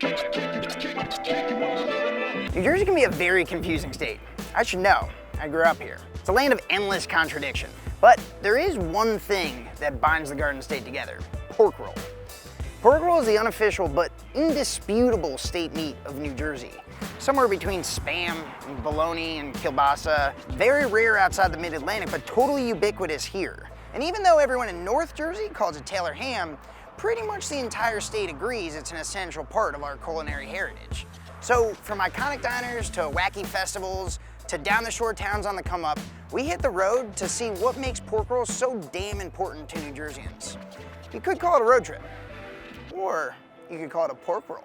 New Jersey can be a very confusing state. I should know. I grew up here. It's a land of endless contradiction. But there is one thing that binds the Garden State together: pork roll. Pork roll is the unofficial but indisputable state meat of New Jersey. Somewhere between Spam and bologna and kielbasa. Very rare outside the mid-Atlantic, but totally ubiquitous here. And even though everyone in North Jersey calls it Taylor ham, pretty much the entire state agrees it's an essential part of our culinary heritage. So from iconic diners to wacky festivals to down the shore towns on the come up, we hit the road to see what makes pork rolls so damn important to New Jerseyans. You could call it a road trip, or you could call it a pork roll.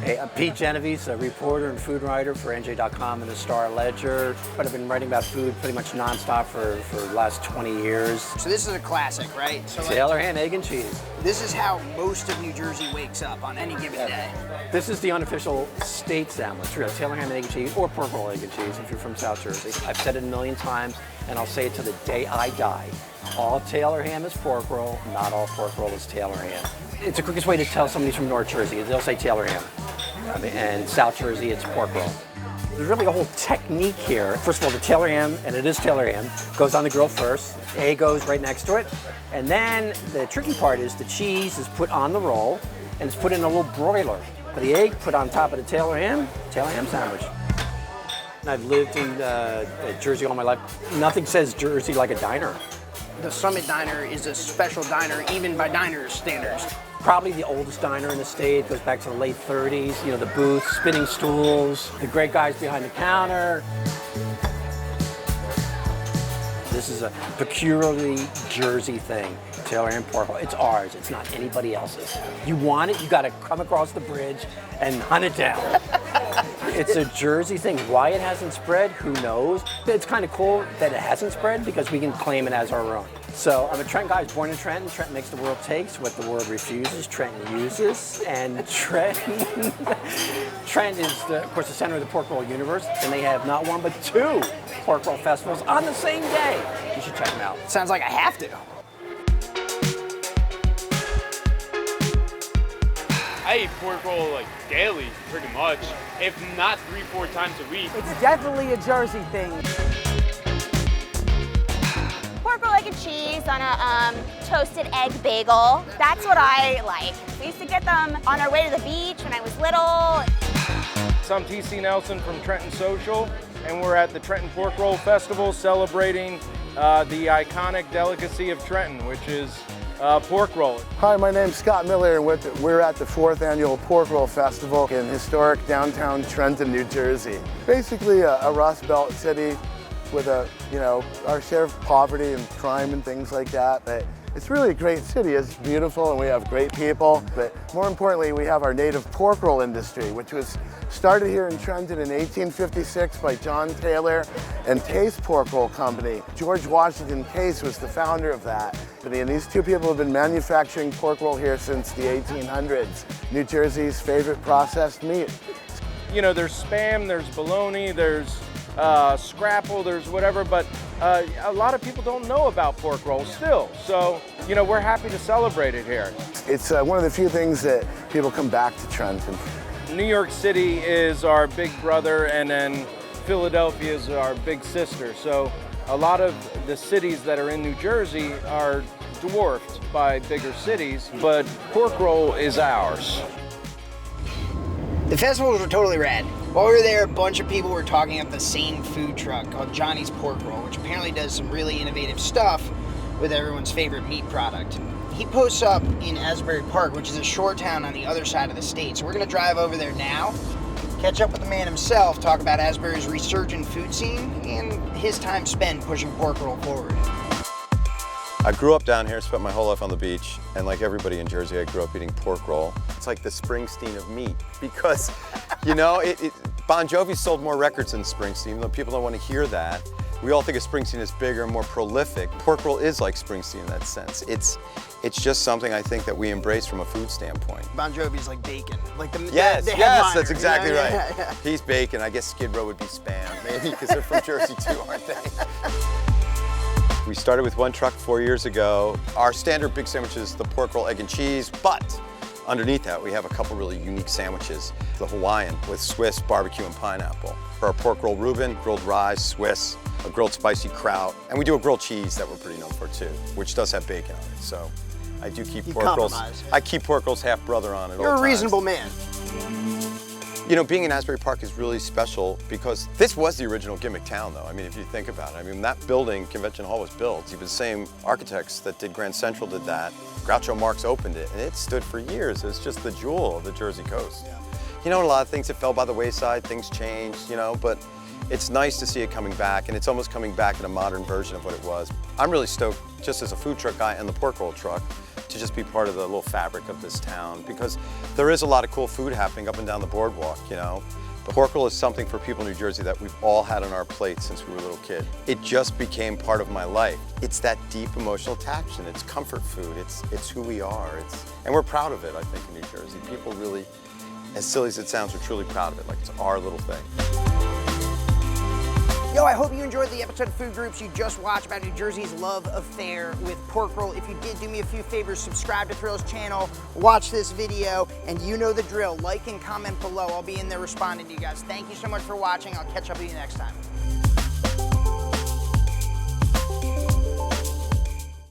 Hey, I'm Pete Genovese, a reporter and food writer for NJ.com and the Star Ledger. But I've been writing about food pretty much nonstop for the last 20 years. So this is a classic, right? So Taylor ham, egg, and cheese. This is how most of New Jersey wakes up on any given day. This is the unofficial state sandwich. Real Taylor ham, egg, and cheese, or pork roll, egg, and cheese if you're from South Jersey. I've said it a million times, and I'll say it to the day I die. All Taylor ham is pork roll, not all pork roll is Taylor ham. It's the quickest way to tell somebody's from North Jersey. They'll say Taylor ham. And South Jersey, it's pork roll. There's really a whole technique here. First of all, the Taylor ham, and it is Taylor ham, goes on the grill first. Egg goes right next to it. And then the tricky part is the cheese is put on the roll, and it's put in a little broiler. The egg put on top of the Taylor ham sandwich. And I've lived in Jersey all my life. Nothing says Jersey like a diner. The Summit Diner is a special diner, even by diners' standards. Probably the oldest diner in the state, goes back to the late 30s. You know, the booths, spinning stools, the great guys behind the counter. This is a peculiarly Jersey thing. Taylor ham pork roll, it's ours, it's not anybody else's. You want it, you gotta come across the bridge and hunt it down. It's a Jersey thing. Why it hasn't spread, who knows? It's kind of cool that it hasn't spread because we can claim it as our own. So I'm a Trenton guy, I was born in Trenton. Trenton makes the world takes, what the world refuses, Trenton uses. And Trenton is, of course, the center of the pork roll universe. And they have not one, but 2 pork roll festivals on the same day. You should check them out. Sounds like I have to. I eat pork roll like daily, pretty much, if not 3-4 times a week. It's definitely a Jersey thing. Pork roll, egg, and cheese on a toasted egg bagel. That's what I like. We used to get them on our way to the beach when I was little. So I'm TC Nelson from Trenton Social, and we're at the Trenton Pork Roll Festival celebrating the iconic delicacy of Trenton, which is pork roll. Hi, my name's Scott Miller, and we're at the 4th annual Pork Roll Festival in historic downtown Trenton, New Jersey. Basically a Rust Belt city with our share of poverty and crime and things like that. But it's really a great city. It's beautiful and we have great people. But more importantly, we have our native pork roll industry, which was started here in Trenton in 1856 by John Taylor and Case Pork Roll Company. George Washington Case was the founder of that. And these 2 people have been manufacturing pork roll here since the 1800s. New Jersey's favorite processed meat. You know, there's Spam, there's bologna, there's scrapple, there's whatever, but a lot of people don't know about pork roll still. So, you know, we're happy to celebrate it here. It's one of the few things that people come back to Trenton. New York City is our big brother, and then Philadelphia is our big sister. So a lot of the cities that are in New Jersey are dwarfed by bigger cities, but pork roll is ours. The festivals were totally rad. While we were there, a bunch of people were talking up the same food truck called Johnny's Pork Roll, which apparently does some really innovative stuff with everyone's favorite meat product. He posts up in Asbury Park, which is a shore town on the other side of the state. So we're gonna drive over there now, catch up with the man himself, talk about Asbury's resurgent food scene and his time spent pushing pork roll forward. I grew up down here, spent my whole life on the beach, and like everybody in Jersey, I grew up eating pork roll. It's like the Springsteen of meat because, you know, Bon Jovi sold more records than Springsteen, even though people don't want to hear that. We all think of Springsteen as bigger and more prolific. Pork roll is like Springsteen in that sense. It's just something I think that we embrace from a food standpoint. Bon Jovi's like bacon, like the Yes, the yes, headliner, that's exactly you know? right. Yeah. He's bacon. I guess Skid Row would be Spam, maybe, because they're from Jersey too, aren't they? We started with one truck 4 years ago. Our standard big sandwich is the pork roll, egg and cheese, but underneath that we have a couple really unique sandwiches. The Hawaiian with Swiss, barbecue, and pineapple. For our pork roll Reuben, grilled rye, Swiss, a grilled spicy kraut, and we do a grilled cheese that we're pretty known for too, which does have bacon on it. So I do keep You pork rolls. compromise. I keep pork rolls half brother on it. You're a reasonable man. You know, being in Asbury Park is really special because this was the original gimmick town, though. I mean, if you think about it, I mean, when that building, Convention Hall, was built, even the same architects that did Grand Central did that. Groucho Marx opened it, and it stood for years. It was just the jewel of the Jersey coast. Yeah. You know, a lot of things that fell by the wayside, things changed, you know, but it's nice to see it coming back, and it's almost coming back in a modern version of what it was. I'm really stoked, just as a food truck guy and the pork roll truck, to just be part of the little fabric of this town, because there is a lot of cool food happening up and down the boardwalk, you know. But pork roll is something for people in New Jersey that we've all had on our plate since we were little kids. It just became part of my life. It's that deep emotional attachment. It's comfort food. It's who we are. And we're proud of it, I think, in New Jersey. People really, as silly as it sounds, are truly proud of it. Like, it's our little thing. Yo, I hope you enjoyed the episode of Food Groups you just watched about New Jersey's love affair with pork roll. If you did, do me a few favors, subscribe to Thrillist channel, watch this video, and you know the drill. Like and comment below. I'll be in there responding to you guys. Thank you so much for watching. I'll catch up with you next time.